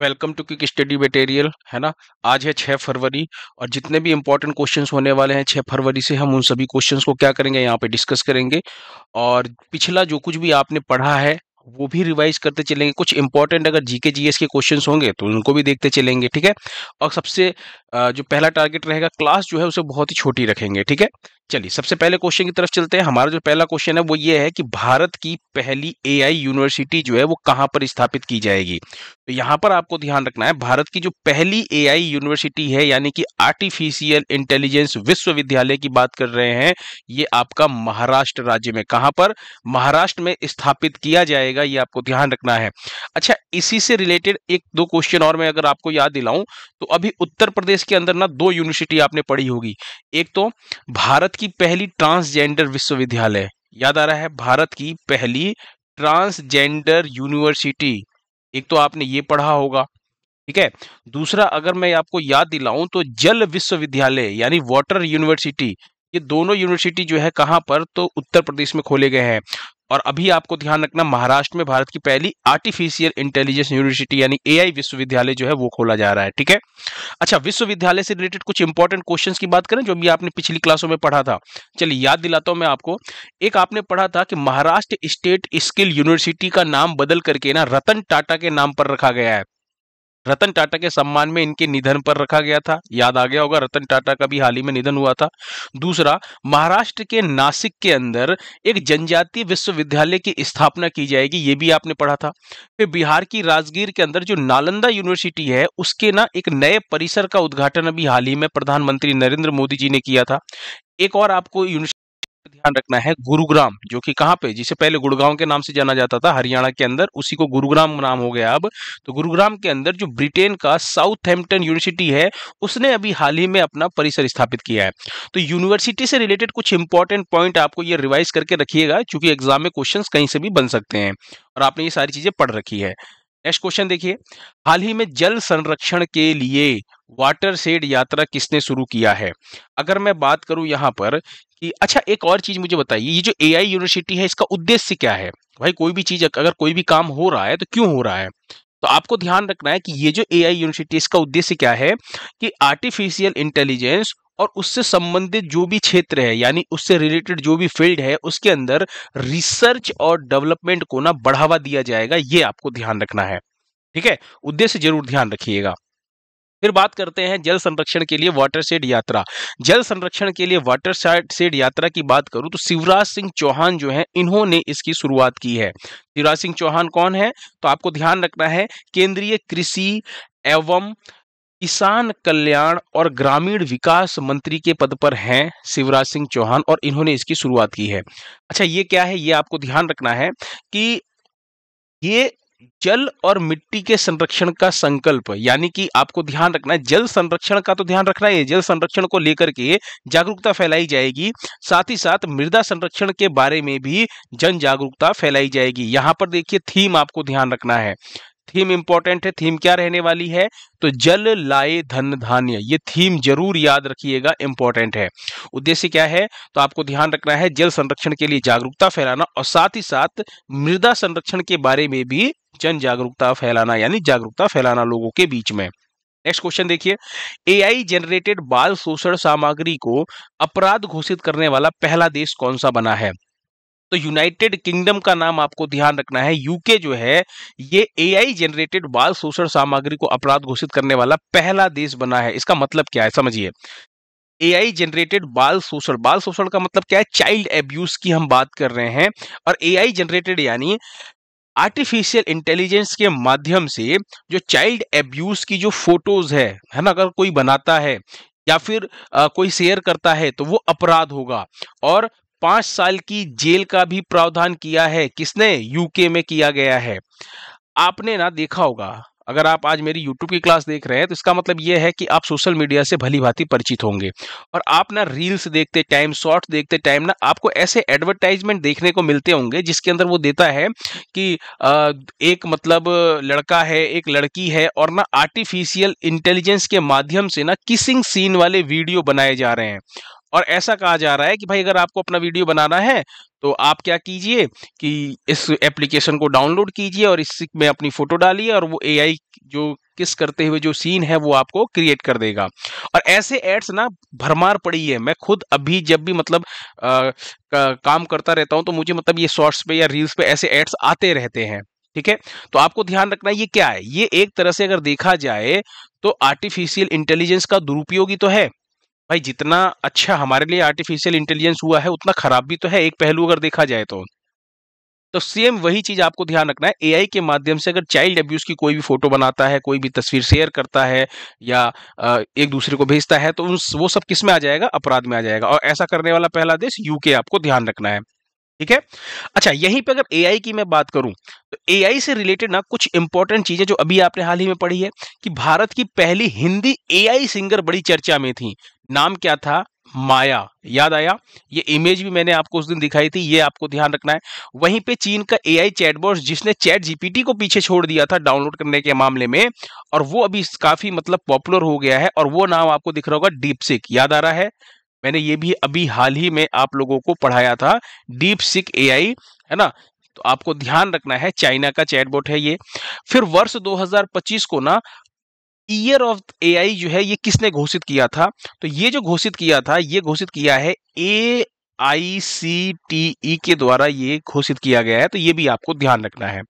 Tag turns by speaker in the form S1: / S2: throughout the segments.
S1: Welcome to quick study material, है ना। आज है 6 फरवरी और जितने भी इंपॉर्टेंट क्वेश्चंस होने वाले हैं 6 फरवरी से हम उन सभी क्वेश्चंस को क्या करेंगे, यहाँ पे डिस्कस करेंगे। और पिछला जो कुछ भी आपने पढ़ा है वो भी रिवाइज करते चलेंगे। कुछ इंपॉर्टेंट अगर जीके जीएस के क्वेश्चंस होंगे तो उनको भी देखते चलेंगे, ठीक है। और सबसे जो पहला टारगेट रहेगा, क्लास जो है उसे बहुत ही छोटी रखेंगे, ठीक है। चलिए सबसे पहले क्वेश्चन की तरफ चलते हैं। हमारा जो पहला क्वेश्चन है वो ये है कि भारत की पहली एआई यूनिवर्सिटी जो है वो कहाँ पर स्थापित की जाएगी। तो यहाँ पर आपको ध्यान रखना है, भारत की जो पहली एआई यूनिवर्सिटी है यानी कि आर्टिफिशियल इंटेलिजेंस विश्वविद्यालय की बात कर रहे हैं, ये आपका महाराष्ट्र राज्य में, कहाँ पर, महाराष्ट्र में स्थापित किया जाएगा, ये आपको ध्यान रखना है। अच्छा, इसी से रिलेटेड एक दो क्वेश्चन और मैं अगर आपको याद दिलाऊं तो अभी उत्तर प्रदेश के अंदर ना दो यूनिवर्सिटी आपने पढ़ी होगी। एक तो भारत की पहली ट्रांसजेंडर विश्वविद्यालय, याद आ रहा है, भारत की पहली ट्रांसजेंडर यूनिवर्सिटी, एक तो आपने ये पढ़ा होगा, ठीक है। दूसरा अगर मैं आपको याद दिलाऊं तो जल विश्वविद्यालय यानी वाटर यूनिवर्सिटी, ये दोनों यूनिवर्सिटी जो है कहां पर, तो उत्तर प्रदेश में खोले गए हैं। और अभी आपको ध्यान रखना, महाराष्ट्र में भारत की पहली आर्टिफिशियल इंटेलिजेंस यूनिवर्सिटी यानी एआई विश्वविद्यालय जो है वो खोला जा रहा है, ठीक है। अच्छा, विश्वविद्यालय से रिलेटेड कुछ इंपॉर्टेंट क्वेश्चंस की बात करें जो भी आपने पिछली क्लासों में पढ़ा था। चलिए याद दिलाता हूं मैं आपको। एक आपने पढ़ा था कि महाराष्ट्र स्टेट स्किल यूनिवर्सिटी का नाम बदल करके ना रतन टाटा के नाम पर रखा गया है। रतन टाटा के सम्मान में इनके निधन पर रखा गया था, याद आ गया होगा, रतन टाटा का भी हाल ही में निधन हुआ था। दूसरा, महाराष्ट्र के नासिक के अंदर एक जनजातीय विश्वविद्यालय की स्थापना की जाएगी, ये भी आपने पढ़ा था। फिर बिहार की राजगीर के अंदर जो नालंदा यूनिवर्सिटी है उसके ना एक नए परिसर का उद्घाटन अभी हाल ही में प्रधानमंत्री नरेंद्र मोदी जी ने किया था। एक और आपको यूनिवर्सिटी ध्यान रखना है, गुरुग्राम, जो कि कहाँ पे, जिसे पहले गुड़गांव के नाम से जाना जाता था हरियाणा के अंदर, उसी को गुरुग्राम नाम हो गया अब। तो गुरुग्राम के अंदर जो ब्रिटेन का साउथहैम्पटन यूनिवर्सिटी है उसने अभी हाल ही में अपना परिसर स्थापित किया है। तो यूनिवर्सिटी से रिलेटेड कुछ इंपॉर्टेंट पॉइंट आपको ये रिवाइज करके रखिएगा, क्योंकि एग्जाम में क्वेश्चन कहीं से भी बन सकते हैं और आपने ये सारी चीजें पढ़ रखी है। नेक्स्ट क्वेश्चन देखिए, हाल ही में जल संरक्षण के लिए वाटर शेड यात्रा किसने शुरू किया है। अगर मैं बात करूं यहां पर कि, अच्छा एक और चीज मुझे बताइए, ये जो एआई यूनिवर्सिटी है इसका उद्देश्य क्या है। भाई कोई भी चीज, अगर कोई भी काम हो रहा है तो क्यों हो रहा है, तो आपको ध्यान रखना है कि ये जो एआई यूनिवर्सिटी, इसका उद्देश्य क्या है कि आर्टिफिशियल इंटेलिजेंस और उससे संबंधित जो भी क्षेत्र है यानी उससे रिलेटेड जो भी फील्ड है उसके अंदर रिसर्च और डेवलपमेंट को ना बढ़ावा दिया जाएगा, ये आपको ध्यान रखना है, ठीक है। उद्देश्य जरूर ध्यान रखिएगा। फिर बात करते हैं जल संरक्षण के लिए वाटरशेड यात्रा। जल संरक्षण के लिए वाटरशेड यात्रा की बात करूं तो शिवराज सिंह चौहान जो हैं इन्होंने इसकी शुरुआत की है। शिवराज सिंह चौहान कौन है, तो आपको ध्यान रखना है, केंद्रीय कृषि एवं किसान कल्याण और ग्रामीण विकास मंत्री के पद पर हैं शिवराज सिंह चौहान, और इन्होंने इसकी शुरुआत की है। अच्छा, ये क्या है, ये आपको ध्यान रखना है कि ये जल और मिट्टी के संरक्षण का संकल्प, यानी कि आपको ध्यान रखना है, जल संरक्षण का तो ध्यान रखना है, जल संरक्षण को लेकर के जागरूकता फैलाई जाएगी, साथ ही साथ मृदा संरक्षण के बारे में भी जन जागरूकता फैलाई जाएगी। यहां पर देखिए थीम आपको ध्यान रखना है, थीम इंपॉर्टेंट है। थीम क्या रहने वाली है, तो जल लाए धन धान्य, ये थीम जरूर याद रखिएगा, इंपॉर्टेंट है। उद्देश्य क्या है, तो आपको ध्यान रखना है जल संरक्षण के लिए जागरूकता फैलाना और साथ ही साथ मृदा संरक्षण के बारे में भी जन जागरूकता फैलाना, यानी जागरूकता फैलाना लोगों के बीच में। नेक्स्ट क्वेश्चन देखिए, एआई जनरेटेड बाल शोषण सामग्री को अपराध घोषित करने वाला पहला देश कौन सा बना है। तो यूनाइटेड किंगडम का नाम आपको ध्यान रखना है, यूके जो है ये एआई जनरेटेड बाल शोषण सामग्री को अपराध घोषित करने वाला पहला देश बना है। इसका मतलब क्या है समझिए, एआई जनरेटेड बाल शोषण का मतलब क्या है, चाइल्ड एब्यूज की हम बात कर रहे हैं, और एआई जनरेटेड यानी आर्टिफिशियल इंटेलिजेंस के माध्यम से जो चाइल्ड एब्यूज की जो फोटोज है ना, अगर कोई बनाता है या फिर कोई शेयर करता है तो वो अपराध होगा, और 5 साल की जेल का भी प्रावधान किया है, किसने, यूके में किया गया है। आपने ना देखा होगा, अगर आप आज मेरी यूट्यूब की क्लास देख रहे हैं तो इसका मतलब ये है कि आप सोशल मीडिया से भली भांति परिचित होंगे, और आप ना रील्स देखते टाइम, शॉर्ट्स देखते टाइम ना आपको ऐसे एडवर्टाइजमेंट देखने को मिलते होंगे जिसके अंदर वो देता है कि एक मतलब लड़का है, एक लड़की है, और ना आर्टिफिशियल इंटेलिजेंस के माध्यम से ना किसिंग सीन वाले वीडियो बनाए जा रहे हैं, और ऐसा कहा जा रहा है कि भाई अगर आपको अपना वीडियो बनाना है तो आप क्या कीजिए कि इस एप्लीकेशन को डाउनलोड कीजिए और इसमें अपनी फोटो डालिए, और वो एआई जो किस करते हुए जो सीन है वो आपको क्रिएट कर देगा। और ऐसे एड्स ना भरमार पड़ी है। मैं खुद अभी जब भी मतलब काम करता रहता हूं तो मुझे मतलब ये शॉर्ट्स पे या रील्स पे ऐसे एड्स आते रहते हैं। ठीक है, तो आपको ध्यान रखना है ये क्या है। ये एक तरह से अगर देखा जाए तो आर्टिफिशियल इंटेलिजेंस का दुरुपयोग ही तो है भाई। जितना अच्छा हमारे लिए आर्टिफिशियल इंटेलिजेंस हुआ है उतना खराब भी तो है, एक पहलू अगर देखा जाए तो सेम वही चीज आपको ध्यान रखना है। एआई के माध्यम से अगर चाइल्ड अब्यूज की कोई भी फोटो बनाता है, कोई भी तस्वीर शेयर करता है या एक दूसरे को भेजता है, तो वो सब किस में आ जाएगा, अपराध में आ जाएगा। और ऐसा करने वाला पहला देश यूके, आपको ध्यान रखना है। ठीक है, अच्छा यहीं पे अगर एआई की मैं बात करूं तो एआई से रिलेटेड ना कुछ इंपॉर्टेंट चीजें जो अभी आपने हाल ही में पढ़ी है कि भारत की पहली हिंदी एआई सिंगर बड़ी चर्चा में थी। नाम क्या था, माया। याद आया, ये इमेज भी मैंने आपको उस दिन दिखाई थी, ये आपको ध्यान रखना है। वहीं पे चीन का एआई चैटबॉट जिसने चैट जीपीटी को पीछे छोड़ दिया था डाउनलोड करने के मामले में, और वो अभी काफी मतलब पॉपुलर हो गया है, और वो नाम आपको दिख रहा होगा डीपसीक। याद आ रहा है, मैंने ये भी अभी हाल ही में आप लोगों को पढ़ाया था, डीप सिक एआई, है ना। तो आपको ध्यान रखना है, चाइना का चैटबॉट है ये। फिर वर्ष 2025 को ना ईयर ऑफ एआई जो है ये किसने घोषित किया था, तो ये जो घोषित किया था ये घोषित किया है AICTE के द्वारा, ये घोषित किया गया है, तो ये भी आपको ध्यान रखना है।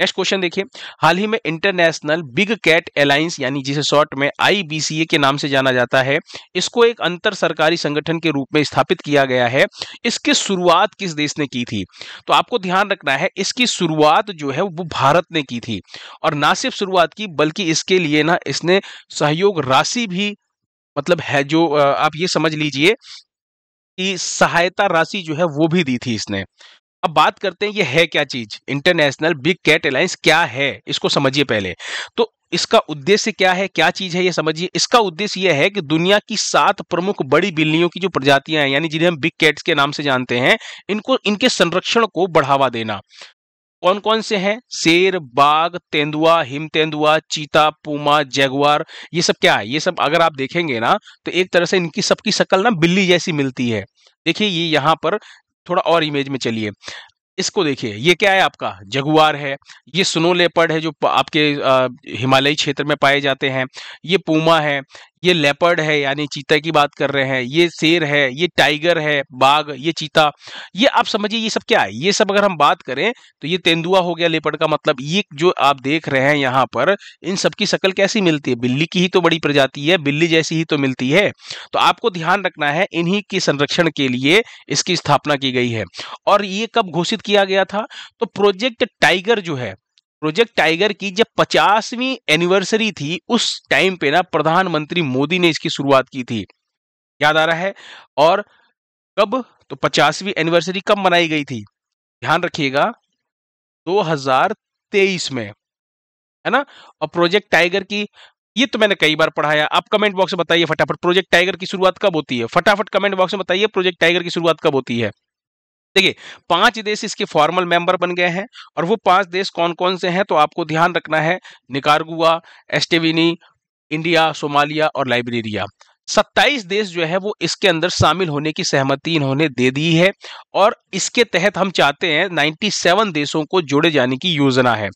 S1: नेक्स्ट क्वेश्चन देखिए, हाल ही में इंटरनेशनल बिग कैट अलायंस यानी जिसे शॉर्ट में IBCA के नाम से जाना जाता है, इसको एक अंतर सरकारी संगठन के रूप में स्थापित किया गया है। इसकी शुरुआत किस देश ने की थी, तो आपको ध्यान रखना है इसकी शुरुआत जो है वो भारत ने की थी। और ना सिर्फ शुरुआत की बल्कि इसके लिए ना इसने सहयोग राशि भी मतलब है जो आप ये समझ लीजिए कि सहायता राशि जो है वो भी दी थी इसने। अब बात करते हैं ये है क्या चीज, इंटरनेशनल बिग कैट अलायंस क्या है, इसको समझिए पहले। तो इसका उद्देश्य क्या है, क्या चीज है ये समझिए। इसका उद्देश्य यह है कि दुनिया की 7 प्रमुख बड़ी बिल्लियों की जो प्रजातियां हैं, यानी जिन्हें हम बिग कैट्स के नाम से जानते हैं, इनको इनके संरक्षण को बढ़ावा देना। कौन कौन से हैं, शेर, बाघ, तेंदुआ, हिम तेंदुआ, चीता, पूमा, जैगुआर, ये सब क्या है, ये सब अगर आप देखेंगे ना तो एक तरह से इनकी सबकी शक्ल ना बिल्ली जैसी मिलती है। देखिए ये यहाँ पर थोड़ा और इमेज में चलिए, इसको देखिए, ये क्या है आपका जगुआर है, ये स्नो लेपर्ड है जो आपके हिमालयी क्षेत्र में पाए जाते हैं, ये पूमा है, ये लेपर्ड है यानी चीता की बात कर रहे हैं, ये शेर है, ये टाइगर है, बाघ, ये चीता, ये आप समझिए ये सब क्या है। ये सब अगर हम बात करें तो ये तेंदुआ हो गया लेपर्ड का, मतलब ये जो आप देख रहे हैं यहाँ पर, इन सबकी शक्ल कैसी मिलती है, बिल्ली की ही तो बड़ी प्रजाति है, बिल्ली जैसी ही तो मिलती है। तो आपको ध्यान रखना है इन्हीं के संरक्षण के लिए इसकी स्थापना की गई है। और ये कब घोषित किया गया था, तो प्रोजेक्ट टाइगर जो है, प्रोजेक्ट टाइगर की जब 50वीं एनिवर्सरी थी उस टाइम पे ना प्रधानमंत्री मोदी ने इसकी शुरुआत की थी। याद आ रहा है, और कब, तो 50वीं एनिवर्सरी कब मनाई गई थी, ध्यान रखिएगा 2023 में, है ना। और प्रोजेक्ट टाइगर की, ये तो मैंने कई बार पढ़ाया, आप कमेंट बॉक्स में बताइए फटाफट प्रोजेक्ट टाइगर की शुरुआत कब होती है, फटाफट कमेंट बॉक्स में बताइए प्रोजेक्ट टाइगर की शुरुआत कब होती है। देखिए 5 देश इसके फॉर्मल मेंबर बन गए हैं, और वो 5 देश कौन कौन से हैं तो आपको ध्यान रखना है, निकारागुआ, एस्टेविनी, इंडिया, सोमालिया और लाइबेरिया। 27 देश जो है वो इसके अंदर शामिल होने की सहमति इन्होंने दे दी है, और इसके तहत हम चाहते हैं 97 देशों को जोड़े जाने की योजना है।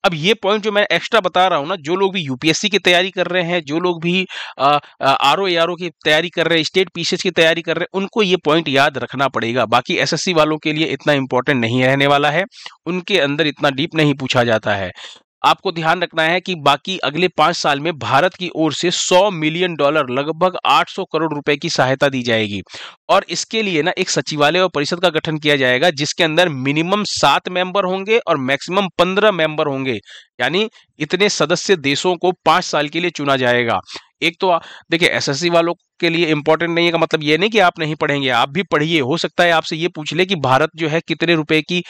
S1: अब ये पॉइंट जो मैं एक्स्ट्रा बता रहा हूं ना, जो लोग भी यूपीएससी की तैयारी कर रहे हैं, जो लोग भी आरओ एआरओ की तैयारी कर रहे हैं, स्टेट पीसीएस की तैयारी कर रहे हैं, उनको ये पॉइंट याद रखना पड़ेगा। बाकी एसएससी वालों के लिए इतना इंपॉर्टेंट नहीं रहने वाला है, उनके अंदर इतना डीप नहीं पूछा जाता है। आपको ध्यान रखना है कि बाकी अगले 5 साल में भारत की ओर से $100 मिलियन लगभग 800 करोड़ रुपए की सहायता दी जाएगी, और इसके लिए ना एक सचिवालय और परिषद का गठन किया जाएगा जिसके अंदर मिनिमम 7 मेंबर होंगे और मैक्सिमम 15 मेंबर होंगे, यानी इतने सदस्य देशों को 5 साल के लिए चुना जाएगा। एक तो देखिए एसएससी वालों के लिए इंपॉर्टेंट नहीं है का मतलब ये नहीं कि आप नहीं पढ़ेंगे, आप भी पढ़िए। हो सकता है आपसे ये पूछ ले कि भारत जो है कितने रुपए की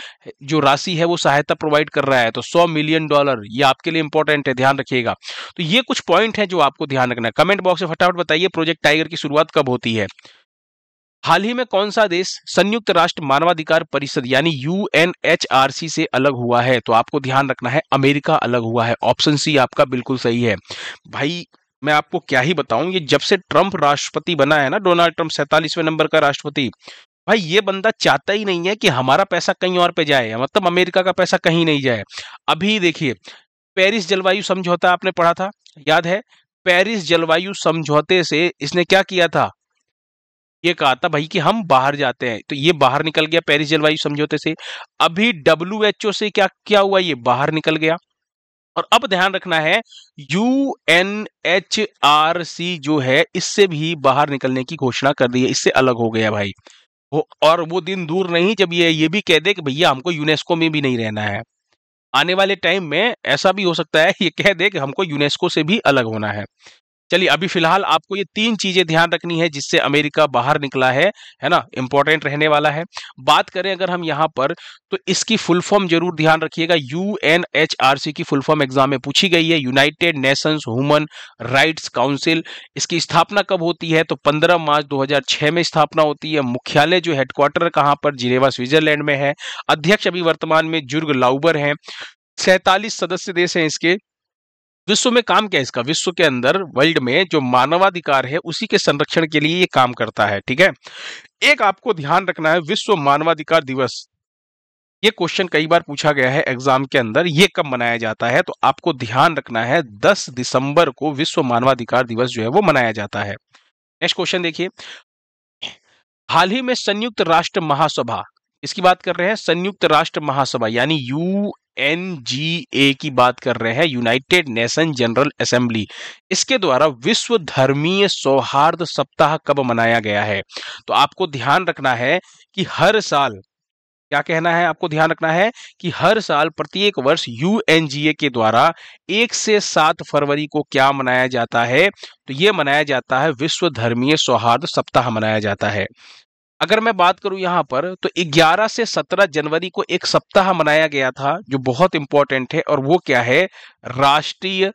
S1: जो राशि है वो सहायता प्रोवाइड कर रहा है, तो $100 मिलियन ये आपके लिए इंपॉर्टेंट है, ध्यान रखिएगा। तो ये कुछ पॉइंट है जो आपको ध्यान रखना है। कमेंट बॉक्स में फटाफट बताइए प्रोजेक्ट टाइगर की शुरुआत कब होती है। हाल ही में कौन सा देश संयुक्त राष्ट्र मानवाधिकार परिषद यानी UNHRC से अलग हुआ है, तो आपको ध्यान रखना है अमेरिका अलग हुआ है। ऑप्शन सी आपका बिल्कुल सही है। भाई मैं आपको क्या ही बताऊं, ये जब से ट्रंप राष्ट्रपति बना है ना, डोनाल्ड ट्रंप 47वें नंबर का राष्ट्रपति, भाई ये बंदा चाहता ही नहीं है कि हमारा पैसा कहीं और पे जाए, मतलब अमेरिका का पैसा कहीं नहीं जाए। अभी देखिए पेरिस जलवायु समझौता आपने पढ़ा था, याद है? पेरिस जलवायु समझौते से इसने क्या किया था? ये कहा था भाई कि हम बाहर जाते हैं, तो ये बाहर निकल गया पेरिस जलवायु समझौते से। अभी डब्ल्यूएचओ से क्या क्या हुआ? ये बाहर निकल गया। और अब ध्यान रखना है, यूएनएचआरसी जो है इससे भी बाहर निकलने की घोषणा कर दी है, इससे अलग हो गया भाई वो। और वो दिन दूर नहीं जब ये भी कह दे कि भैया हमको यूनेस्को में भी नहीं रहना है। आने वाले टाइम में ऐसा भी हो सकता है ये कह दे कि हमको यूनेस्को से भी अलग होना है। चलिए, अभी फिलहाल आपको ये 3 चीजें ध्यान रखनी है जिससे अमेरिका बाहर निकला है ना? इंपॉर्टेंट रहने वाला है। बात करें अगर हम यहाँ पर, तो इसकी फुल फॉर्म जरूर ध्यान रखिएगा। यूएनएचआरसी की फुल फॉर्म एग्जाम में पूछी गई है, United Nations human rights council. इसकी स्थापना कब होती है? तो 15 मार्च 2006 में स्थापना होती है। मुख्यालय जो हेडक्वार्टर कहाँ पर? जिनेवा स्विट्जरलैंड में है। अध्यक्ष अभी वर्तमान में जुर्ग लाउबर हैं। 47 सदस्य देश हैं इसके। विश्व में काम क्या है इसका? विश्व के अंदर, वर्ल्ड में जो मानवाधिकार है उसी के संरक्षण के लिए ये काम करता है, ठीक है? एक आपको ध्यान रखना है, विश्व मानवाधिकार दिवस, ये क्वेश्चन कई बार पूछा गया है एग्जाम के अंदर, ये कब मनाया जाता है? तो आपको ध्यान रखना है 10 दिसंबर को विश्व मानवाधिकार दिवस जो है वो मनाया जाता है। नेक्स्ट क्वेश्चन देखिए, हाल ही में संयुक्त राष्ट्र महासभा, इसकी बात कर रहे हैं, संयुक्त राष्ट्र महासभा यानी यूएनजीए की बात कर रहे हैं, यूनाइटेड नेशन जनरल असेंबली, इसके द्वारा विश्व धर्मीय सौहार्द सप्ताह कब मनाया गया है? तो आपको ध्यान रखना है कि हर साल, क्या कहना है आपको? ध्यान रखना है कि हर साल प्रत्येक वर्ष यूएनजीए के द्वारा 1 से 7 फरवरी को क्या मनाया जाता है? तो ये मनाया जाता है विश्व धर्मीय सौहार्द सप्ताह मनाया जाता है। अगर मैं बात करूं यहां पर, तो 11 से 17 जनवरी को एक सप्ताह मनाया गया था जो बहुत इंपॉर्टेंट है, और वो क्या है? राष्ट्रीय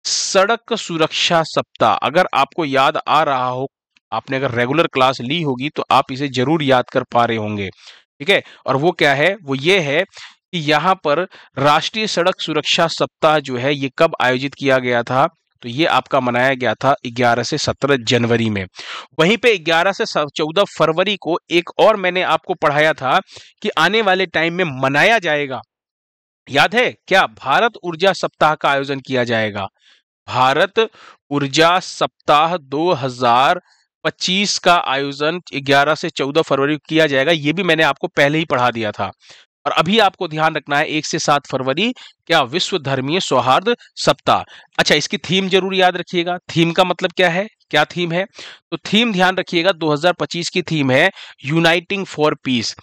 S1: सड़क सुरक्षा सप्ताह। अगर आपको याद आ रहा हो, आपने अगर रेगुलर क्लास ली होगी तो आप इसे जरूर याद कर पा रहे होंगे, ठीक है? और वो क्या है? वो ये है कि यहाँ पर राष्ट्रीय सड़क सुरक्षा सप्ताह जो है ये कब आयोजित किया गया था? तो ये आपका मनाया गया था 11 से 17 जनवरी में। वहीं पे 11 से 14 फरवरी को एक और मैंने आपको पढ़ाया था कि आने वाले टाइम में मनाया जाएगा, याद है क्या? भारत ऊर्जा सप्ताह का आयोजन किया जाएगा। भारत ऊर्जा सप्ताह 2025 का आयोजन 11 से 14 फरवरी को किया जाएगा। ये भी मैंने आपको पहले ही पढ़ा दिया था। और अभी आपको ध्यान रखना है 1 से 7 फरवरी क्या? विश्व धर्मीय सौहार्द सप्ताह। अच्छा, इसकी थीम जरूर याद रखिएगा। थीम का मतलब क्या है? क्या थीम है? तो थीम ध्यान रखिएगा, 2025 की थीम है यूनाइटिंग फॉर पीस।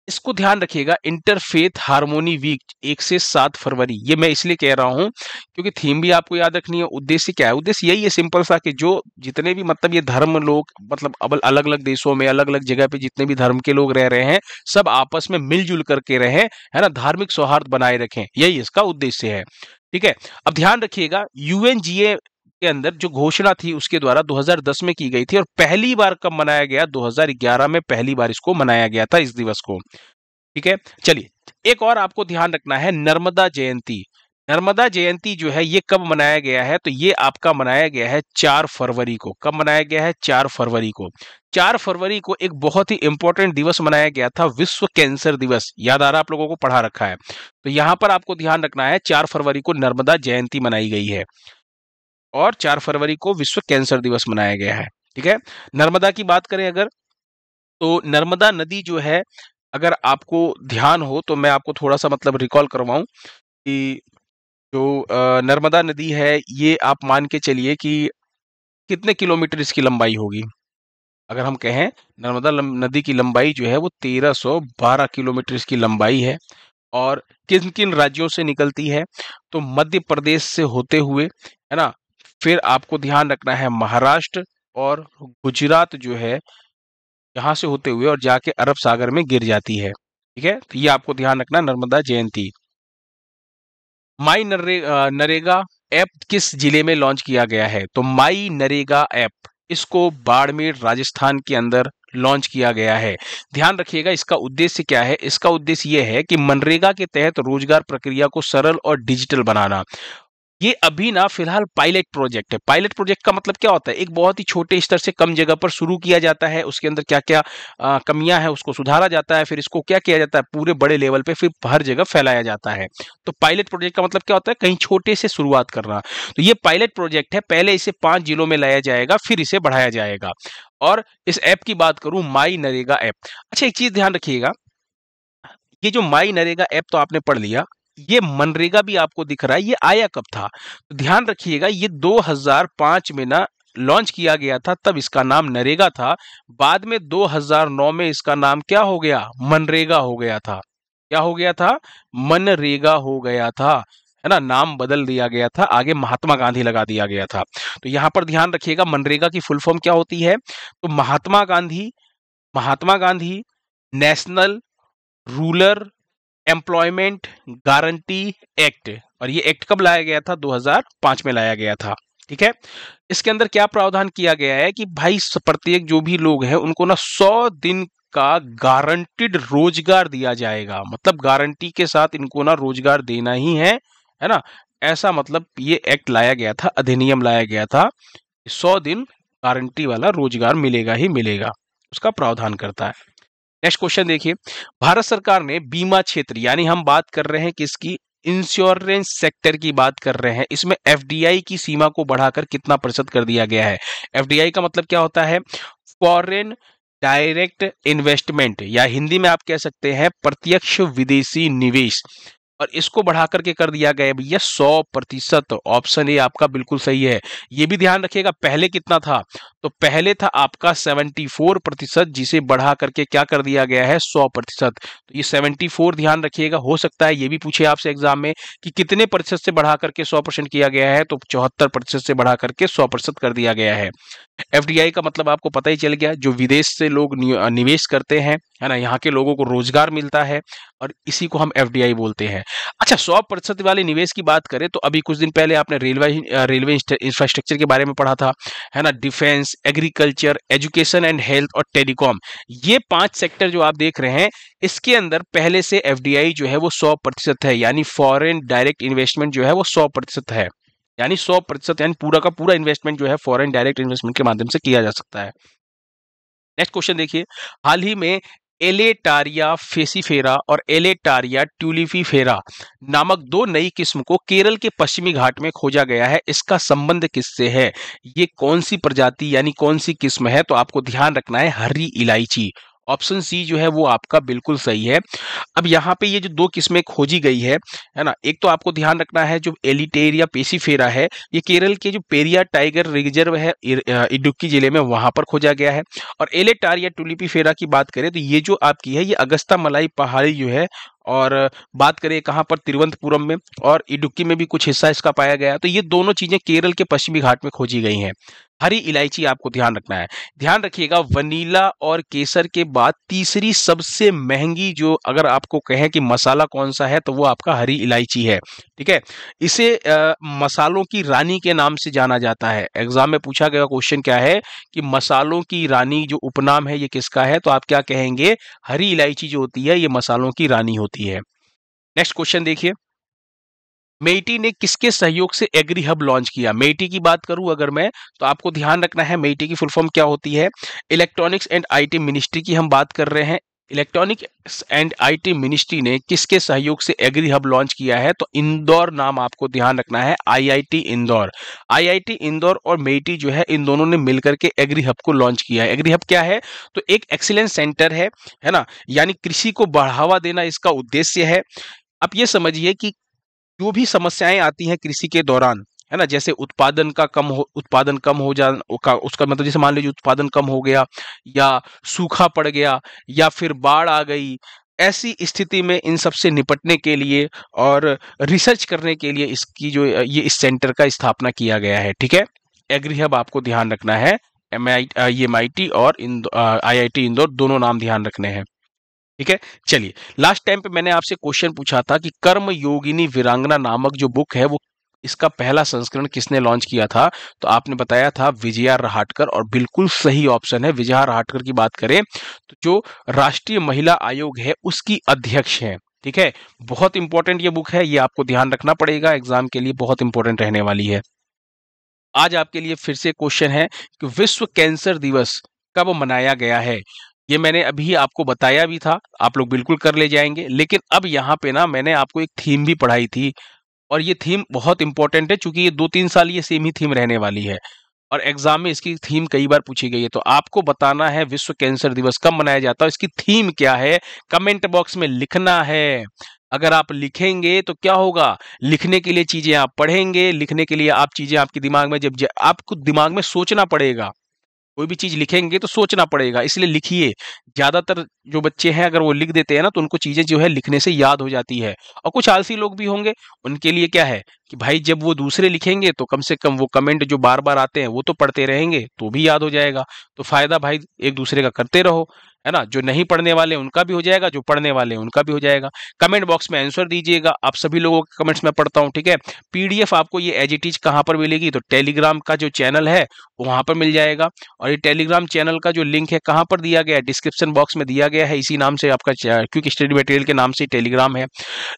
S1: इसको ध्यान रखिएगा, इंटरफेथ हार्मोनी वीक 1 से 7 फरवरी। ये मैं इसलिए कह रहा हूं क्योंकि थीम भी आपको याद रखनी है। उद्देश्य क्या है? उद्देश्य यही है सिंपल सा, कि जो जितने भी मतलब ये धर्म लोग, मतलब अब अलग अलग देशों में अलग अलग जगह पे जितने भी धर्म के लोग रह रहे हैं, सब आपस में मिलजुल करके रहें, है ना? धार्मिक सौहार्द बनाए रखें, यही इसका उद्देश्य है, ठीक है? अब ध्यान रखिएगा, यूएनजीए के अंदर जो घोषणा थी उसके द्वारा 2010 में की गई थी, और पहली बार कब मनाया गया? 2011 में पहली बार इसको मनाया गया था, इस दिवस को, ठीक है? चलिए, एक और आपको ध्यान रखना है, नर्मदा जयंती। नर्मदा जयंती जो है ये कब मनाया गया है? तो ये आपका मनाया गया है 4 फरवरी को। कब मनाया गया है? 4 फरवरी को। 4 फरवरी को एक बहुत ही इंपॉर्टेंट दिवस मनाया गया था, विश्व कैंसर दिवस। याद आ रहा, आप लोगों को पढ़ा रखा है। तो यहां पर आपको ध्यान रखना है, 4 फरवरी को नर्मदा जयंती मनाई गई है और 4 फरवरी को विश्व कैंसर दिवस मनाया गया है, ठीक है? नर्मदा की बात करें अगर, तो नर्मदा नदी जो है, अगर आपको ध्यान हो तो मैं आपको थोड़ा सा मतलब रिकॉल करवाऊं कि जो नर्मदा नदी है, ये आप मान के चलिए कि कितने किलोमीटर इसकी लंबाई होगी? अगर हम कहें, नर्मदा नदी की लंबाई जो है वो 1312 किलोमीटर इसकी लंबाई है। और किन किन राज्यों से निकलती है? तो मध्य प्रदेश से होते हुए, है ना? फिर आपको ध्यान रखना है महाराष्ट्र और गुजरात जो है, यहाँ से होते हुए और जाके अरब सागर में गिर जाती है, ठीक है? तो ये आपको ध्यान रखना, नर्मदा जयंती। माई नरेगा ऐप किस जिले में लॉन्च किया गया है? तो माई नरेगा ऐप, इसको बाड़मेर राजस्थान के अंदर लॉन्च किया गया है। ध्यान रखिएगा, इसका उद्देश्य क्या है? इसका उद्देश्य यह है कि मनरेगा के तहत रोजगार प्रक्रिया को सरल और डिजिटल बनाना। ये अभी ना फिलहाल पायलट प्रोजेक्ट है। पायलट प्रोजेक्ट का मतलब क्या होता है, एक बहुत ही छोटे स्तर से कम जगह पर शुरू किया जाता है, उसके अंदर क्या क्या कमियां हैं उसको सुधारा जाता है, फिर इसको क्या किया जाता है पूरे बड़े लेवल पे फिर हर जगह फैलाया जाता है। तो पायलट प्रोजेक्ट का मतलब क्या होता है, कहीं छोटे से शुरुआत करना। तो ये पायलट प्रोजेक्ट है, पहले इसे 5 जिलों में लाया जाएगा, फिर इसे बढ़ाया जाएगा। और इस ऐप की बात करूं, माई नरेगा ऐप। अच्छा, एक चीज ध्यान रखिएगा, ये जो माई नरेगा ऐप तो आपने पढ़ लिया, ये मनरेगा भी आपको दिख रहा है, ये आया कब था? तो ध्यान रखिएगा, ये 2005 में ना लॉन्च किया गया था, तब इसका नाम नरेगा था। बाद में 2009 में इसका नाम क्या हो गया, मनरेगा हो गया था। क्या हो गया था, मनरेगा हो गया था, है ना, नाम बदल दिया गया था, आगे महात्मा गांधी लगा दिया गया था। तो यहां पर ध्यान रखिएगा, मनरेगा की फुल फॉर्म क्या होती है, तो Mahatma Gandhi National Rural Employment Guarantee Act. और ये एक्ट कब लाया गया था, 2005 में लाया गया था। ठीक है, इसके अंदर क्या प्रावधान किया गया है कि भाई प्रत्येक जो भी लोग हैं उनको ना 100 दिन का गारंटीड रोजगार दिया जाएगा, मतलब गारंटी के साथ इनको ना रोजगार देना ही है ना, ऐसा मतलब ये एक्ट लाया गया था, अधिनियम लाया गया था। 100 दिन गारंटी वाला रोजगार मिलेगा ही मिलेगा, उसका प्रावधान करता है। नेक्स्ट क्वेश्चन देखिए, भारत सरकार ने बीमा क्षेत्र, यानी हम बात कर रहे हैं किसकी, इंश्योरेंस सेक्टर की बात कर रहे हैं, इसमें एफडीआई की सीमा को बढ़ाकर कितना प्रतिशत कर दिया गया है? एफडीआई का मतलब क्या होता है, फॉरेन डायरेक्ट इन्वेस्टमेंट, या हिंदी में आप कह सकते हैं प्रत्यक्ष विदेशी निवेश। और इसको बढ़ा करके कर दिया गया भैया 100%। ऑप्शन ए आपका बिल्कुल सही है। ये भी ध्यान रखिएगा, पहले कितना था, तो पहले था आपका 74%, जिसे बढ़ा करके क्या कर दिया गया है, 100%। तो ये 74 ध्यान रखिएगा, हो सकता है ये भी पूछे आपसे एग्जाम में कि कितने प्रतिशत से बढ़ा करके 100% किया गया है, तो 74% से बढ़ा करके 100% कर दिया गया है। एफडीआई का मतलब आपको पता ही चल गया, जो विदेश से लोग निवेश करते हैं, है ना, यहाँ के लोगों को रोजगार मिलता है, और इसी को हम एफडीआई बोलते हैं। अच्छा, 100% वाले निवेश की बात करें तो अभी कुछ दिन पहले आपने रेलवे इंफ्रास्ट्रक्चर के बारे में पढ़ा था, है ना, defence, agriculture, education and health और टेलीकॉम, ये 5 सेक्टर जो आप देख रहे हैं, इसके अंदर पहले से एफडीआई जो है वो 100% है, यानी फॉरेन डायरेक्ट इन्वेस्टमेंट जो है वो 100% है, यानी 100%, यानी पूरा का पूरा इन्वेस्टमेंट जो है फॉरेन डायरेक्ट इन्वेस्टमेंट के माध्यम से किया जा सकता है। नेक्स्ट क्वेश्चन देखिए, हाल ही में एलेटारिया फेसिफेरा और एलेटारिया ट्यूलिफिफेरा नामक 2 नई किस्म को केरल के पश्चिमी घाट में खोजा गया है, इसका संबंध किससे है? ये कौन सी प्रजाति यानी कौन सी किस्म है? तो आपको ध्यान रखना है हरी इलायची। ऑप्शन सी जो है वो आपका बिल्कुल सही है। अब यहाँ पे ये जो 2 किस्में खोजी गई है ना, एक तो आपको ध्यान रखना है जो एलिटेरिया पेसिफेरा है, ये केरल के जो पेरिया टाइगर रिजर्व है इडुक्की जिले में, वहां पर खोजा गया है। और एलेटारिया टुलिपिफेरा की बात करें तो ये जो आपकी है, ये अगस्ता मलाई पहाड़ी जो है, और बात करें कहाँ पर, तिरुवनंतपुरम में, और इडुक्की में भी कुछ हिस्सा इसका पाया गया है। तो ये दोनों चीजें केरल के पश्चिमी घाट में खोजी गई हैं। हरी इलायची आपको ध्यान रखना है। ध्यान रखिएगा, वनीला और केसर के बाद तीसरी सबसे महंगी जो अगर आपको कहें कि मसाला कौन सा है, तो वो आपका हरी इलायची है। ठीक है, इसे मसालों की रानी के नाम से जाना जाता है। एग्जाम में पूछा गया क्वेश्चन क्या है कि मसालों की रानी जो उपनाम है ये किसका है, तो आप क्या कहेंगे, हरी इलायची जो होती है ये मसालों की रानी होती है। नेक्स्ट क्वेश्चन देखिए, मेइटी ने किसके सहयोग से एग्री हब लॉन्च किया? मेइटी की बात करूं अगर मैं, तो आपको ध्यान रखना है मेइटी की फुल फॉर्म क्या होती है। इलेक्ट्रॉनिक्स एंड आईटी मिनिस्ट्री की हम बात कर रहे हैं। इलेक्ट्रॉनिक्स एंड आईटी मिनिस्ट्री ने किसके सहयोग से एग्री हब लॉन्च किया है? तो इंदौर नाम आपको ध्यान रखना है, आईआईटी इंदौर। आईआईटी इंदौर और मेइटी जो है, इन दोनों ने मिलकर के एग्री हब को लॉन्च किया है। एग्री हब क्या है? तो एक एक्सीलेंस सेंटर है ना, यानी कृषि को बढ़ावा देना इसका उद्देश्य है। आप ये समझिए कि जो भी समस्याएं आती हैं कृषि के दौरान, है ना, जैसे उत्पादन कम हो जा उसका मतलब, जैसे मान लीजिए उत्पादन कम हो गया, या सूखा पड़ गया, या फिर बाढ़ आ गई, ऐसी स्थिति में इन सब से निपटने के लिए और रिसर्च करने के लिए इसकी जो ये इस सेंटर का स्थापना किया गया है। ठीक है, एग्री हब आपको ध्यान रखना है, MIT और IIT इंदौर दोनों नाम ध्यान रखने हैं। ठीक है, चलिए, लास्ट टाइम पे मैंने आपसे क्वेश्चन पूछा था कि कर्म योगिनी वीरांगना नामक जो बुक है वो, इसका पहला संस्करण किसने लॉन्च किया था? तो आपने बताया था विजया रहाटकर, और बिल्कुल सही ऑप्शन है। विजया रहाटकर की बात करें तो जो राष्ट्रीय महिला आयोग है उसकी अध्यक्ष है। ठीक है, बहुत इंपॉर्टेंट ये बुक है, ये आपको ध्यान रखना पड़ेगा, एग्जाम के लिए बहुत इंपॉर्टेंट रहने वाली है। आज आपके लिए फिर से क्वेश्चन है कि विश्व कैंसर दिवस कब मनाया गया है। ये मैंने अभी आपको बताया भी था, आप लोग बिल्कुल कर ले जाएंगे, लेकिन अब यहाँ पे ना मैंने आपको एक थीम भी पढ़ाई थी, और ये थीम बहुत इंपॉर्टेंट है, चूंकि ये 2-3 साल ये सेम ही थीम रहने वाली है और एग्जाम में इसकी थीम कई बार पूछी गई है। तो आपको बताना है विश्व कैंसर दिवस कब मनाया जाता है, इसकी थीम क्या है, कमेंट बॉक्स में लिखना है। अगर आप लिखेंगे तो क्या होगा, लिखने के लिए चीजें आप पढ़ेंगे, लिखने के लिए आप चीजें आपके दिमाग में जब आपको दिमाग में सोचना पड़ेगा, कोई भी चीज लिखेंगे तो सोचना पड़ेगा, इसलिए लिखिए। ज्यादातर जो बच्चे हैं अगर वो लिख देते हैं ना तो उनको चीजें जो है लिखने से याद हो जाती है। और कुछ आलसी लोग भी होंगे, उनके लिए क्या है कि भाई जब वो दूसरे लिखेंगे तो कम से कम वो कमेंट जो बार बार आते हैं वो तो पढ़ते रहेंगे, तो भी याद हो जाएगा। तो फायदा भाई एक दूसरे का करते रहो, है ना। जो नहीं पढ़ने वाले उनका भी हो जाएगा, जो पढ़ने वाले उनका भी हो जाएगा। कमेंट बॉक्स में आंसर दीजिएगा, आप सभी लोगों के कमेंट्स में पढ़ता हूँ, ठीक है। पीडीएफ आपको ये एज इट इज कहाँ पर मिलेगी, तो टेलीग्राम का जो चैनल है वहां पर मिल जाएगा। और ये टेलीग्राम चैनल का जो लिंक है कहाँ पर दिया गया है, डिस्क्रिप्शन बॉक्स में दिया गया है, इसी नाम से आपका क्विक स्टडी मटेरियल के नाम से टेलीग्राम है।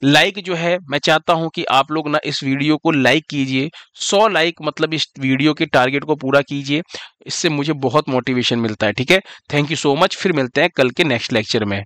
S1: लाइक जो है मैं चाहता हूं कि आप लोग ना इस वीडियो को लाइक कीजिए, 100 लाइक मतलब इस वीडियो के टारगेट को पूरा कीजिए, इससे मुझे बहुत मोटिवेशन मिलता है, ठीक है। थैंक यू सो मच, फिर मिलते हैं कल के नेक्स्ट लेक्चर में।